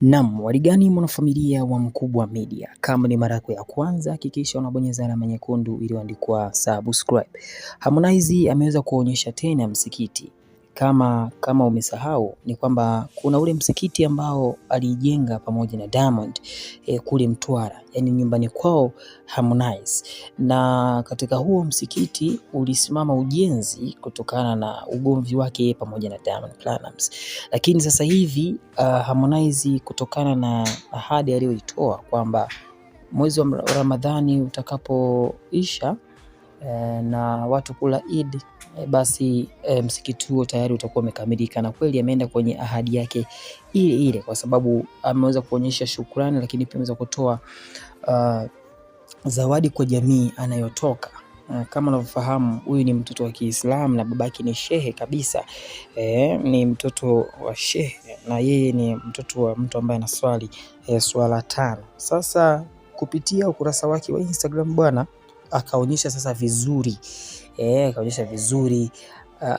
Naam, warigani mwanafamilia wa Mkubwa Media. Kama ni mara yako ya kwanza, hakikisha unabonyeza alama nyekundu iliyoandikwa subscribe. Harmonize ameweza kuonyesha tena msikiti. Kama umesahau ni kwamba kuna ule msikiti ambao alijenga pamoja na Diamond kule Mtwara, yani nyumbani kwao Harmonize. Na katika huo msikiti ulisimama ujenzi kutokana na ugomvi wake pamoja na Diamond Platnumz. Lakini sasa hivi Harmonize kutokana na ahadi aliyoitoa kwamba mwezi wa Ramadhani utakapoisha na watu kula Eid, basi msikiti huo tayari utakuwa umekamilika, na kweli ameenda kwenye ahadi yake ile ile, kwa sababu ameweza kuonyesha shukrani, lakini pia ameweza kutoa zawadi kwa jamii anayotoka. Kama unavyofahamu huyu ni mtoto wa Kiislamu na babake ni shehe kabisa. Ni mtoto wa shehe na yeye ni mtoto wa mtu ambaye anaswali swala 5. Sasa kupitia ukurasa wake wa Instagram bwana akaonyesha sasa vizuri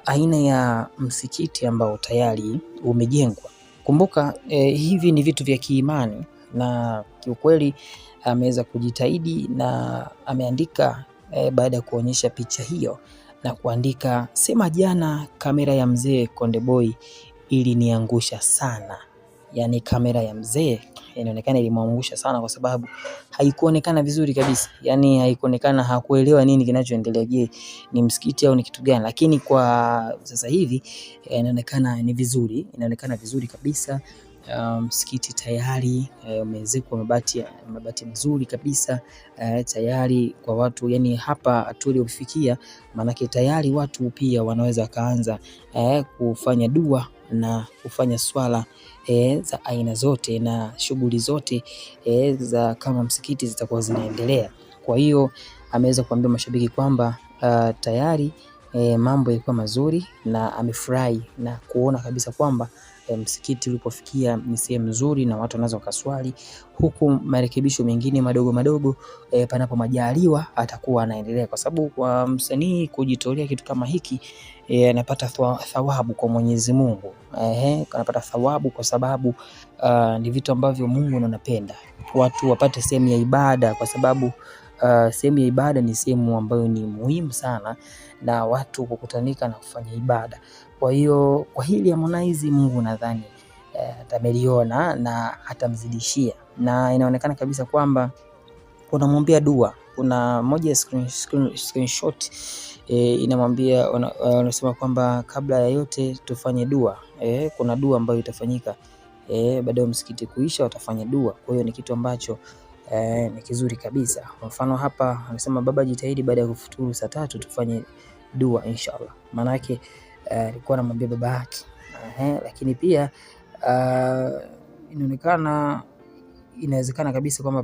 aina ya msikiti ambao tayari umejengwa. Kumbuka hivi ni vitu vya kiimani, na kiukweli ameweza kujitahidi na ameandika baada ya kuonyesha picha hiyo na kuandika, sema jana kamera ya mzee Konde Boy iliniangusha sana. Yani kamera ya mzee inaonekana ilimwangusha sana, kwa sababu haikuonekana vizuri kabisa. Yani haikuonekana, hakuelewa nini kinachoendelea, je ni msikiti au ni kitu gani. Lakini kwa sasa hivi inaonekana ni vizuri, inaonekana vizuri kabisa. Msikiti tayari umeezekwa mabati mazuri kabisa, tayari kwa watu. Yani hapa tuliofikia, maanake tayari watu pia wanaweza kaanza kufanya dua na kufanya swala za aina zote na shughuli zote za kama msikiti zitakuwa zinaendelea. Kwa hiyo ameweza kuambia mashabiki kwamba tayari mambo yalikuwa mazuri, na amefurahi na kuona kabisa kwamba msikiti ulipofikia ni sehemu nzuri na watu wanaweza wakaswali, huku marekebisho mengine madogo madogo panapo majaliwa atakuwa anaendelea, kwa sababu kwa msanii kujitolea kitu kama hiki anapata thawabu kwa Mwenyezi Mungu. Anapata thawabu kwa sababu ni vitu ambavyo Mungu anapenda watu wapate sehemu ya ibada, kwa sababu sehemu ya ibada ni sehemu ambayo ni muhimu sana na watu kukutanika na kufanya ibada. Kwa hiyo kwa hili Harmonize Mungu nadhani atameliona na atamzidishia, na inaonekana kabisa kwamba unamwambia dua. Kuna moja screenshot inamwambia, wanasema kwamba kabla ya yote tufanye dua. Kuna dua ambayo itafanyika baada ya msikiti kuisha, watafanya dua. Kwa hiyo ni kitu ambacho ni kizuri kabisa. Kwa mfano hapa anasema baba jitahidi baada ya kufuturu saa 3 tufanye dua inshallah. Maana yake alikuwa anamwambia baba yake. Lakini pia inawezekana kabisa kwamba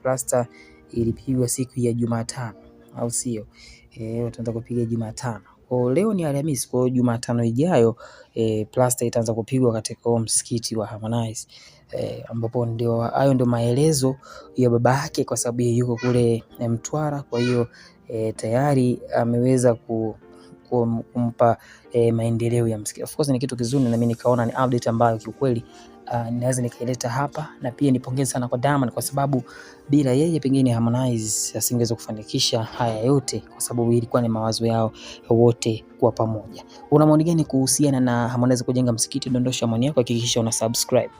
plaster ilipigwa siku ya Jumatano, au sio? Wataanza kupiga Jumatano. Kwa leo ni Alhamisi, kwa Jumatano ijayo plaster itaanza kupigwa katika msikiti wa Harmonize, ambapo hayo ndio maelezo ya baba yake, kwa sababu yuko kule Mtwara. Kwa hiyo tayari ameweza kumpa maendeleo ya msikiti. Of course ni kitu kizuri, na mimi nikaona ni update ambayo kiukweli naweza nikaileta hapa, na pia nipongeze sana kwa Diamond, kwa sababu bila yeye pengine Harmonize asingeweza kufanikisha haya yote, kwa sababu ilikuwa ni mawazo yao wote kwa pamoja. Una maoni gani kuhusiana na Harmonize kujenga msikiti? Dondosha maoni yako, hakikisha una subscribe.